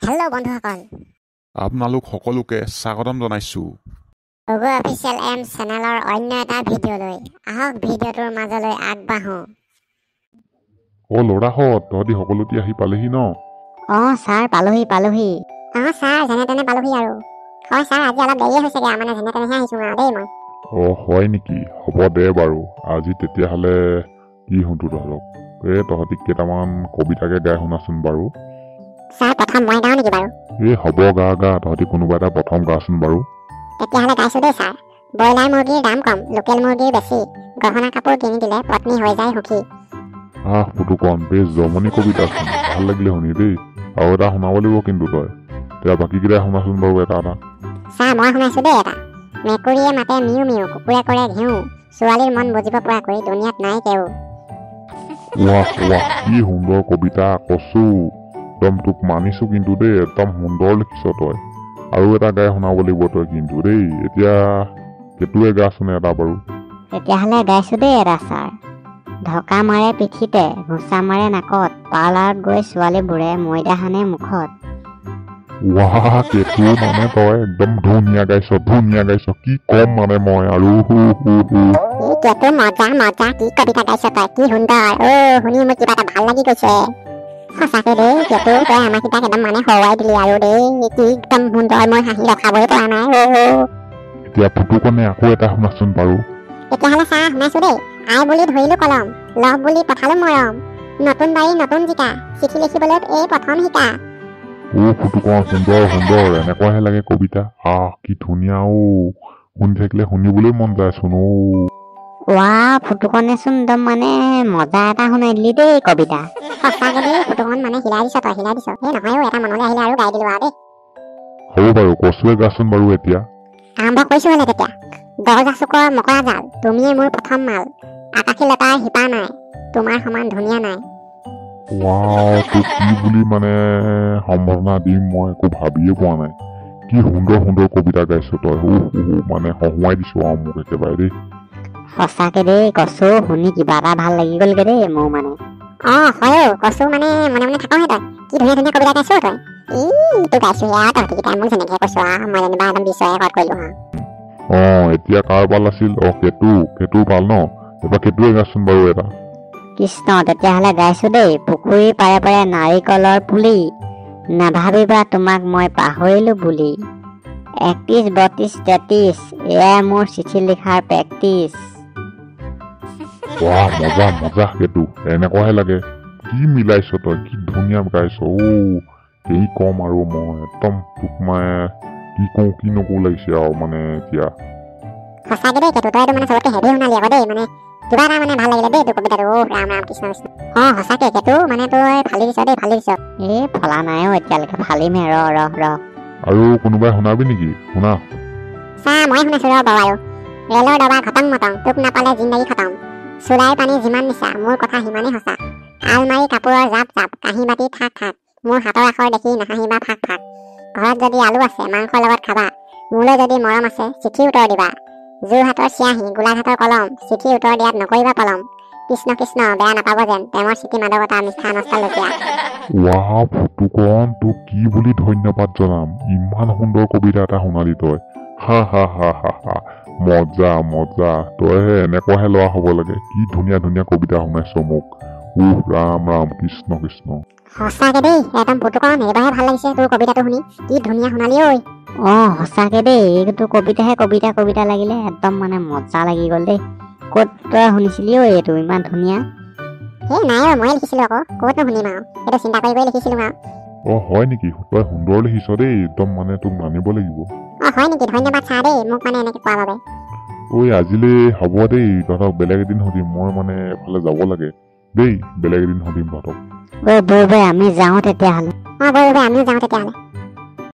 Hello' বন্ধুসকল, আপোনালোক সকলোকে স্বাগতম জনাইছো অগু অফিচিয়েল এম চেনেলৰ অন্য এটা ভিডিঅ'লৈ। আহক ভিডিঅ'টোৰ মাজলৈ আগবাঢ়ো। ল'ৰাহঁত তহঁতি সকলোটি আহি পালেহি ন? ছাৰ পালোহি। ছাৰ যেনে তেনে পালোহি আৰু। হয় ছাৰ, আজি অলপ দেৰি হৈছেগৈ, মানে যেনে তেনেহে আহিছোঁ আৰু দেই মই। হয় নেকি? হ'ব দে বাৰু। আজি তেতিয়াহ'লে কি শুনো তহঁতক? তহঁতি কেইটামান কবিতাকে গাই শুনাচোন বাৰু। ছাৰ প্ৰথম মই গাওঁ নেকি বাৰু? হ'ব গা তহঁতি কোনোবা এটা প্ৰথম গাচোন বাৰু। তেতিয়াহ'লে গাইছোঁ দেই ছাৰ। ব্ৰইলাৰ মুৰ্গীৰ দাম কম, লোকেল মুৰ্গীৰ বেছি, গহনা কাপোৰ কিনি দিলে পত্নী হৈ যায় সুখী। ফুটুকন বেছ জমনি কবিতাচোন, ভাল লাগিলে শুনি দেই। আৰু এটা শুনাব লাগিব কিন্তু তই। এতিয়া বাকীকেইটা শুনাচোন বাৰু এটা। ছাৰ মই শুনাইছোঁ দেই এটা। মেকুৰীয়ে মাতে মিউ মিউ, কুকুৰে কৰে ঘেউ, ছোৱালীৰ মন বুজিব পৰাকৈ দুনিয়াত নাই কেও। ৱাহ কি সুন্দৰ কবিতা কচু। একদম তোক মানিছো কিন্তু দেই, একদম সুন্দৰ লিখিছ তই। আৰু এটা গাই শুনাব লাগিব তই কিন্তু দেই। এতিয়া সেইটোৱে গাচোন এটা বাৰু। তেতিয়াহ'লে গাইছোঁ দেই এটা ছাৰ। ঢকা মাৰে পিঠিতে, ঘোচা মাৰে নাকত, পাৰ্লাৰত গৈ ছোৱালীবোৰে ময়দা সানে মুখত। ৱাহ সেইটো মানে তই একদম ধুনীয়া গাইছ। কি কম মানে মই আৰু কেতু মজা কি কবিতা গাইছ তই, কি সুন্দৰ। শুনি মোৰ কিবা এটা ভাল লাগি গৈছে। সঁচাকে দেই কেতু, তই আমাৰ কিতাক একদম মানে হৰুৱাই দিলি আৰু দেই। কি একদম সুন্দৰ, মই হাঁহি ৰখাবই পৰা নাই। এতিয়া ফুটুকনে আকৌ এটা শুনাচোন বাৰু। তেতিয়াহ'লে ছাৰ শুনাইছো দেই। আই বুলি ধৰিলো কলম, লভ বুলি পঠালো মৰম, নতুন বাৰী নতুন জিকা, চিঠি লিখিবলৈ এই প্ৰথম শিকা। ফুটুকন সুন্দৰ এনেকুৱাহে লাগে কবিতা। কি ধুনীয়া। শুনি থাকিলে শুনিবলৈ মন যায়চোন। ফুটুকনেচোন একদম মানে মজা এটা শুনাই দিলি দেই কবিতা। সঁচাকে দেই ফুটুকন, মানে হিলাই দিছ তই, হিলাই দিছ। নহয় এটা মনলৈ আহিলে আৰু গাই দিলো আৰু দেই। হ'ব বাৰু, কচুৱে গাচোন বাৰু এতিয়া। আৰম্ভ কৰিছো হলে তেতিয়া। দহ চুকৰ মকৰা জাল, তুমিয়ে মোৰ প্ৰথম মাল, আকাশী লতাৰ শিপা নাই, তোমাৰ সমান ধুনীয়া নাই। তোক কি বুলি মানে সম্ভাৱনা দিম মই একো ভাবিয়ে পোৱা নাই। কি সুন্দৰ কবিতা গাইছ তই। মানে হহুৱাই দিছ আৰু মোক একেবাৰে দেই। সঁচাকে দেই কচু, শুনি কিবা এটা ভাল লাগি গ'লগে দেই মোৰ মানে। হয় কচু, মানে মনে মনে থাকহে তই। কি ধুনীয়া কবিতা গাইছ তই। তোক গাইছো তহঁতিকেইটাই মোক যেনেকে কৈছো মই যেনিবা একদম বিচৰা ঘৰত কৰিলো এতিয়া কাৰ পাল আছিল? কেতুৰ পাল ন? এবাৰ কেতুৱে গাচোন বাৰু এটা। কৃষ্ণ, তেতিয়াহ'লে গাইছো দেই। পুখুৰীৰ পাৰে পাৰে নাৰিকলৰ পুলি, নাভাবিবা তোমাক মই পাহৰিলো বুলি, 31, 32, 33, এয়াই মোৰ চিঠি লিখাৰ প্ৰেক্টিচ। মজা কেতু, এনেকুৱাহে লাগে। কি মিলাইছ তই, কি ধুনীয়া গাইছ। কি কম আৰু মই একদম তোক মানে কি কওঁ কি নকওঁ লাগিছে আৰু মানে এতিয়া। সঁচাকে দেই কেতু, তই মানে চবতকে হেভি শুনালি আকৌ দেই। মানে কিবা এটা মানে ভাল লাগিলে দেই তোৰ কবিতাটো। ৰাম কৃষ্ণ। সঁচাকে কেতু, মানে তই ফালি দিছ দেই, ফালি দিছ। ফলা নাই এতিয়ালৈকে, ফালিমহে ৰ। আৰু কোনোবাই শুনাবি নেকি? শুনা। মই শুনাইছো ৰ বাৰু। ৰেলৰ ডবা ঘটং মটং, তোক নাপালে জিন্দগী খতম, চোলাইৰ পানী যিমান নিচা, মোৰ কথা সিমানেই সঁচা, আলমাৰী কাপোৰৰ জাপ, কাঁহী বাতি থাক, মোৰ হাতৰ আখৰ দেখি নাহাঁহিবা ফাক। ঘৰত যদি আলু আছে মাংসৰ লগত খাবা, মোলৈ যদি মৰম আছে চিঠি উত্তৰ দিবা, যোৰহাটৰ চিয়াহী গোলাঘাটৰ কলম, চিঠি উত্তৰ দিয়াত নকৰিবা পলম, কৃষ্ণ বেয়া নাপাব যেন, প্ৰেমৰ চিঠি মাদকতা মিঠা নষ্টালজিয়া। ফুটুকন, তোক কি বুলি ধন্যবাদ জনাম। ইমান সুন্দৰ কবিতা এটা শুনালি তই। মজা তইহে এনেকুৱাহে লোৱা হ'ব লাগে। কি ধুনীয়া কবিতা শুনাইছ মোক। ৰাম কৃষ্ণ। সঁচাকে দেই একদম ফুটুকন, এইবাৰহে ভাল লাগিছে তোৰ কবিতাটো শুনি। কি ধুনীয়া শুনালি ঐ। সঁচাকে দেই, এইটো কবিতাহে কবিতা লাগিলে। একদম মানে মজা লাগি গ'ল দেই। ক'ত তই শুনিছিলি এইটো ইমান ধুনীয়া? নাই মই লিখিছিলো আকৌ, ক'তনো শুনিম আৰু, এইটো চিন্তা কৰি লিখিছিলো আৰু। হয় নেকি? তই সুন্দৰ লিখিছ দেই একদম, মানে তোক মানিব লাগিব। হয় নেকি? ধন্যবাদ ছাৰ দেই, মোক মানে এনেকে কোৱাৰ বাবে। আজিলৈ হ'ব দেই, তহঁতক বেলেগ এদিন সুধিম। মই মানে এফালে যাব লাগে দেই, বেলেগ এদিন সুধিম তহঁতক। বৈ আমি যাওঁ তেতিয়াহ'লে। আমিও যাওঁ তেতিয়াহ'লে।